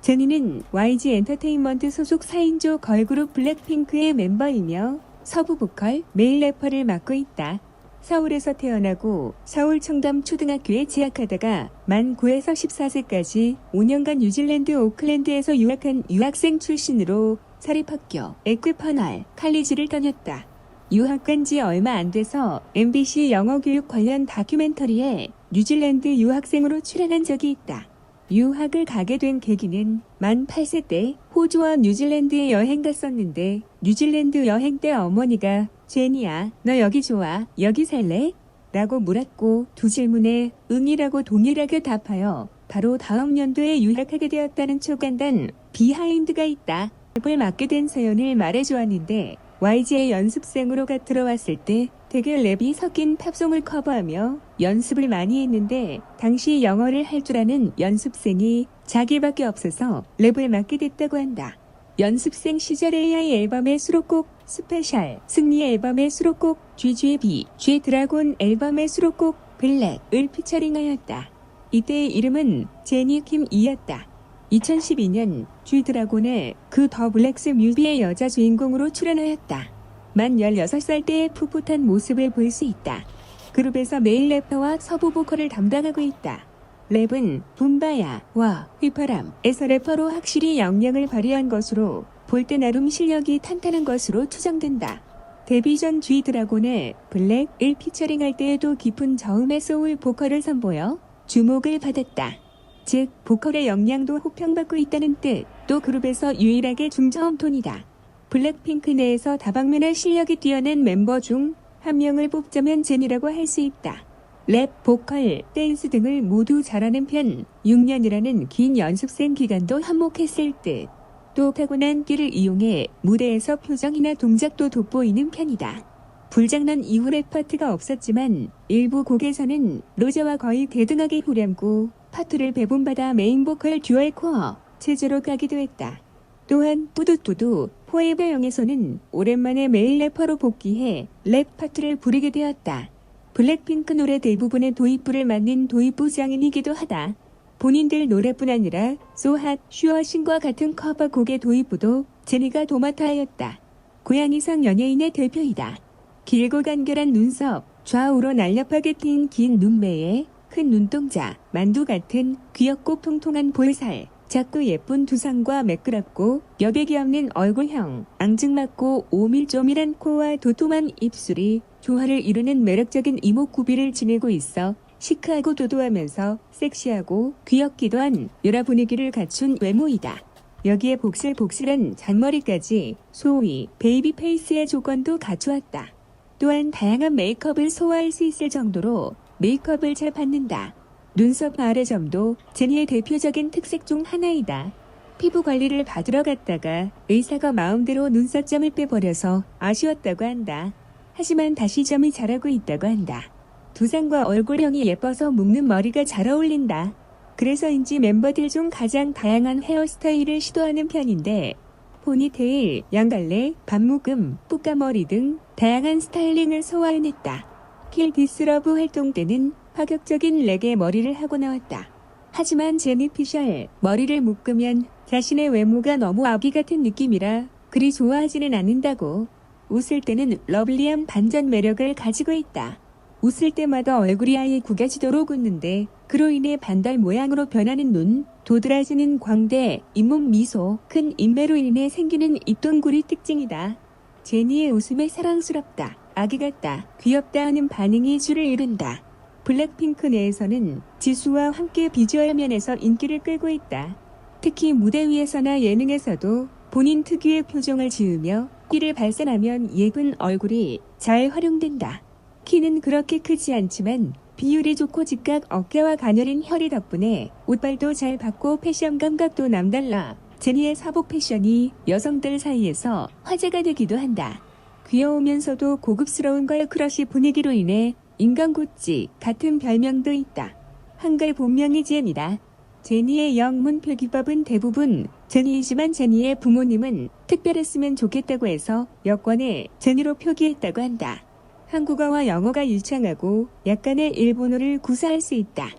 제니는 YG 엔터테인먼트 소속 4인조 걸그룹 블랙핑크의 멤버이며 서부 보컬, 메일 래퍼를 맡고 있다. 서울에서 태어나고 서울 청담 초등학교에 재학하다가 만 9에서 14세까지 5년간 뉴질랜드 오클랜드에서 유학한 유학생 출신으로 사립학교 에퀴퍼널 칼리지를 다녔다. 유학 간 지 얼마 안 돼서 MBC 영어교육 관련 다큐멘터리에 뉴질랜드 유학생으로 출연한 적이 있다. 유학을 가게 된 계기는 만 8세 때 호주와 뉴질랜드에 여행 갔었는데 뉴질랜드 여행 때 어머니가 제니야, 너 여기 좋아? 여기 살래? 라고 물었고 두 질문에 응이라고 동일하게 답하여 바로 다음 연도에 유학하게 되었다는 초간단 비하인드가 있다. 랩을 맡게 된 사연을 말해주었는데 YG의 연습생으로 들어왔을 때 되게 랩이 섞인 팝송을 커버하며 연습을 많이 했는데 당시 영어를 할 줄 아는 연습생이 자기밖에 없어서 랩을 맡게 됐다고 한다. 연습생 시절 AI 앨범의 수록곡 스페셜, 승리 앨범의 수록곡 GGB, G-드라곤 앨범의 수록곡 블랙을 피처링하였다. 이때의 이름은 제니 킴이었다. 2012년 G-드라곤의 그 더 블랙스 뮤비의 여자 주인공으로 출연하였다. 만 16살 때의 풋풋한 모습을 볼 수 있다. 그룹에서 메일 래퍼와 서부 보컬을 담당하고 있다. 랩은 붐바야와 휘파람에서 래퍼로 확실히 역량을 발휘한 것으로 볼 때 나름 실력이 탄탄한 것으로 추정된다. 데뷔 전 G-드라곤의 블랙을 피처링할 때에도 깊은 저음의 소울 보컬을 선보여 주목을 받았다. 즉 보컬의 역량도 호평받고 있다는 뜻. 또 그룹에서 유일하게 중저음 톤이다. 블랙핑크 내에서 다방면의 실력이 뛰어난 멤버 중 한 명을 뽑자면 제니라고 할 수 있다. 랩, 보컬, 댄스 등을 모두 잘하는 편, 6년이라는 긴 연습생 기간도 한몫했을 듯. 또 타고난 끼를 이용해 무대에서 표정이나 동작도 돋보이는 편이다. 불장난 이후 랩 파트가 없었지만 일부 곡에서는 로제와 거의 대등하게 후렴구, 파트를 배분받아 메인 보컬 듀얼 코어, 체제로 가기도 했다. 또한 뿌듯뿌두 포에버영에서는 오랜만에 메일 래퍼로 복귀해 랩 파트를 부르게 되었다. 블랙핑크 노래 대부분의 도입부를 맡는 도입부 장인이기도 하다. 본인들 노래뿐 아니라 소핫, 슈어신과 같은 커버곡의 도입부도 제니가 도맡아 하였다. 고양이상 연예인의 대표이다. 길고 간결한 눈썹, 좌우로 날렵하게 핀 긴 눈매에 큰 눈동자, 만두 같은 귀엽고 통통한 볼살, 작고 예쁜 두상과 매끄럽고 여백이 없는 얼굴형, 앙증맞고 오밀조밀한 코와 도톰한 입술이 조화를 이루는 매력적인 이목구비를 지니고 있어 시크하고 도도하면서 섹시하고 귀엽기도 한 여라 분위기를 갖춘 외모이다. 여기에 복실복실한 잔머리까지 소위 베이비 페이스의 조건도 갖추었다. 또한 다양한 메이크업을 소화할 수 있을 정도로 메이크업을 잘 받는다. 눈썹 아래 점도 제니의 대표적인 특색 중 하나이다. 피부 관리를 받으러 갔다가 의사가 마음대로 눈썹점을 빼버려서 아쉬웠다고 한다. 하지만 다시 점이 자라고 있다고 한다. 두상과 얼굴형이 예뻐서 묶는 머리가 잘 어울린다. 그래서인지 멤버들 중 가장 다양한 헤어스타일을 시도하는 편인데 포니테일, 양갈래, 반묶음, 뿌까머리 등 다양한 스타일링을 소화해냈다. 킬 디스러브 활동 때는 파격적인 렉의 머리를 하고 나왔다. 하지만 제니 피셜, 머리를 묶으면 자신의 외모가 너무 아기 같은 느낌이라 그리 좋아하지는 않는다고. 웃을 때는 러블리한 반전 매력을 가지고 있다. 웃을 때마다 얼굴이 아예 구겨지도록 웃는데 그로 인해 반달 모양으로 변하는 눈, 도드라지는 광대, 잇몸 미소, 큰 인매로 인해 생기는 입동굴이 특징이다. 제니의 웃음에 사랑스럽다, 아기 같다, 귀엽다 하는 반응이 줄을 이룬다. 블랙핑크 내에서는 지수와 함께 비주얼 면에서 인기를 끌고 있다. 특히 무대 위에서나 예능에서도 본인 특유의 표정을 지으며 끼를 발산하면 예쁜 얼굴이 잘 활용된다. 키는 그렇게 크지 않지만 비율이 좋고 직각 어깨와 가녀린 혈이 덕분에 옷발도 잘 받고 패션 감각도 남달라. 제니의 사복 패션이 여성들 사이에서 화제가 되기도 한다. 귀여우면서도 고급스러운 걸크러쉬 분위기로 인해 인간구찌 같은 별명도 있다. 한글 본명이 제니다. 제니의 영문 표기법은 대부분 제니이지만 제니의 부모님은 특별했으면 좋겠다고 해서 여권에 제니로 표기했다고 한다. 한국어와 영어가 유창하고 약간의 일본어를 구사할 수 있다.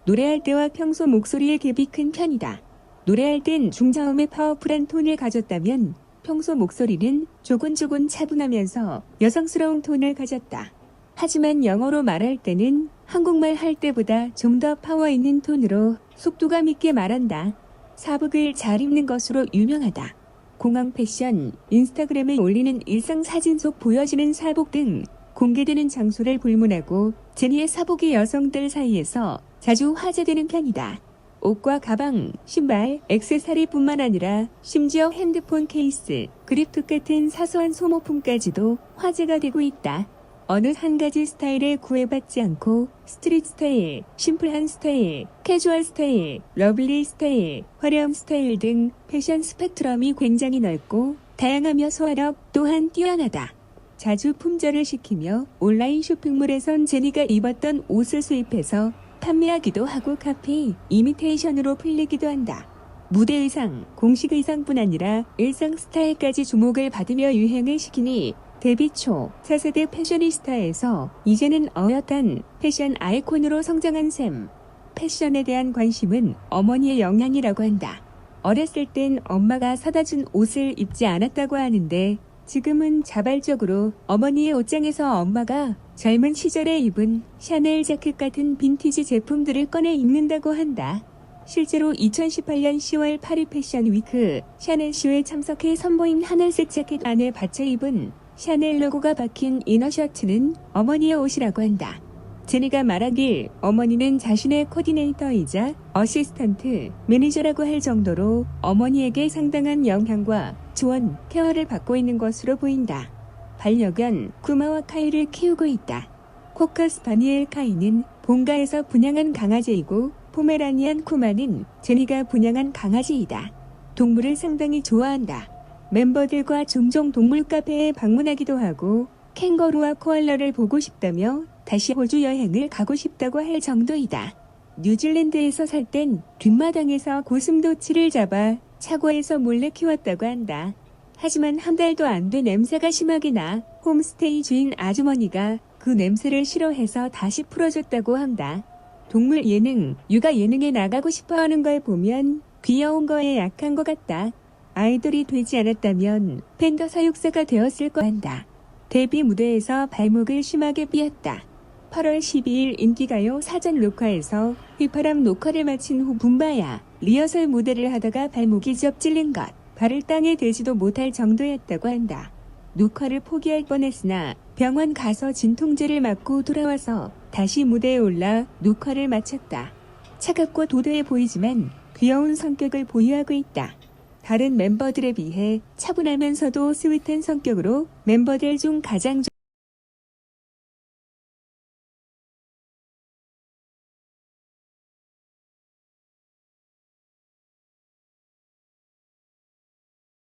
노래할 때와 평소 목소리의 갭이 큰 편이다. 노래할 땐 중저음의 파워풀한 톤을 가졌다면 평소 목소리는 조곤조곤 차분하면서 여성스러운 톤을 가졌다. 하지만 영어로 말할 때는 한국말 할 때보다 좀 더 파워 있는 톤으로 속도감 있게 말한다. 사복을 잘 입는 것으로 유명하다. 공항 패션, 인스타그램에 올리는 일상 사진 속 보여지는 사복 등 공개되는 장소를 불문하고 제니의 사복이 여성들 사이에서 자주 화제되는 편이다. 옷과 가방, 신발, 액세서리뿐만 아니라 심지어 핸드폰 케이스, 그립톡 같은 사소한 소모품까지도 화제가 되고 있다. 어느 한 가지 스타일에 구애받지 않고 스트릿 스타일, 심플한 스타일, 캐주얼 스타일, 러블리 스타일, 화려한 스타일 등 패션 스펙트럼이 굉장히 넓고 다양하며 소화력 또한 뛰어나다. 자주 품절을 시키며 온라인 쇼핑몰에선 제니가 입었던 옷을 수입해서 판매하기도 하고 카피, 이미테이션으로 풀리기도 한다. 무대 의상, 공식 의상뿐 아니라 일상 스타일까지 주목을 받으며 유행을 시키니 데뷔 초 차세대 패셔니스타에서 이제는 어엿한 패션 아이콘으로 성장한 셈. 패션에 대한 관심은 어머니의 영향이라고 한다. 어렸을 땐 엄마가 사다 준 옷을 입지 않았다고 하는데 지금은 자발적으로 어머니의 옷장에서 엄마가 젊은 시절에 입은 샤넬 자켓 같은 빈티지 제품들을 꺼내 입는다고 한다. 실제로 2018년 10월 파리 패션 위크 샤넬 쇼에 참석해 선보인 하늘색 자켓 안에 받쳐 입은 샤넬 로고가 박힌 이너 셔츠는 어머니의 옷이라고 한다. 제니가 말하길 어머니는 자신의 코디네이터이자 어시스턴트, 매니저라고 할 정도로 어머니에게 상당한 영향과 조언, 케어를 받고 있는 것으로 보인다. 반려견 쿠마와 카이를 키우고 있다. 코카 스파니엘 카이는 본가에서 분양한 강아지이고 포메라니안 쿠마는 제니가 분양한 강아지이다. 동물을 상당히 좋아한다. 멤버들과 종종 동물 카페에 방문하기도 하고 캥거루와 코알라를 보고 싶다며 다시 호주 여행을 가고 싶다고 할 정도이다. 뉴질랜드에서 살 땐 뒷마당에서 고슴도치를 잡아 차고에서 몰래 키웠다고 한다. 하지만 한 달도 안 돼 냄새가 심하게 나 홈스테이 주인 아주머니가 그 냄새를 싫어해서 다시 풀어줬다고 한다. 동물 예능, 육아 예능에 나가고 싶어하는 걸 보면 귀여운 거에 약한 것 같다. 아이돌이 되지 않았다면 팬더 사육사가 되었을 거 한다. 데뷔 무대에서 발목을 심하게 삐었다. 8월 12일 인기가요 사전 녹화에서 휘파람 녹화를 마친 후 붐바야 리허설 무대를 하다가 발목이 접질린 것, 발을 땅에 대지도 못할 정도였다고 한다. 녹화를 포기할 뻔했으나 병원 가서 진통제를 맞고 돌아와서 다시 무대에 올라 녹화를 마쳤다. 차갑고 도도해 보이지만 귀여운 성격을 보유하고 있다. 다른 멤버들에 비해 차분하면서도 스윗한 성격으로 멤버들 중 가장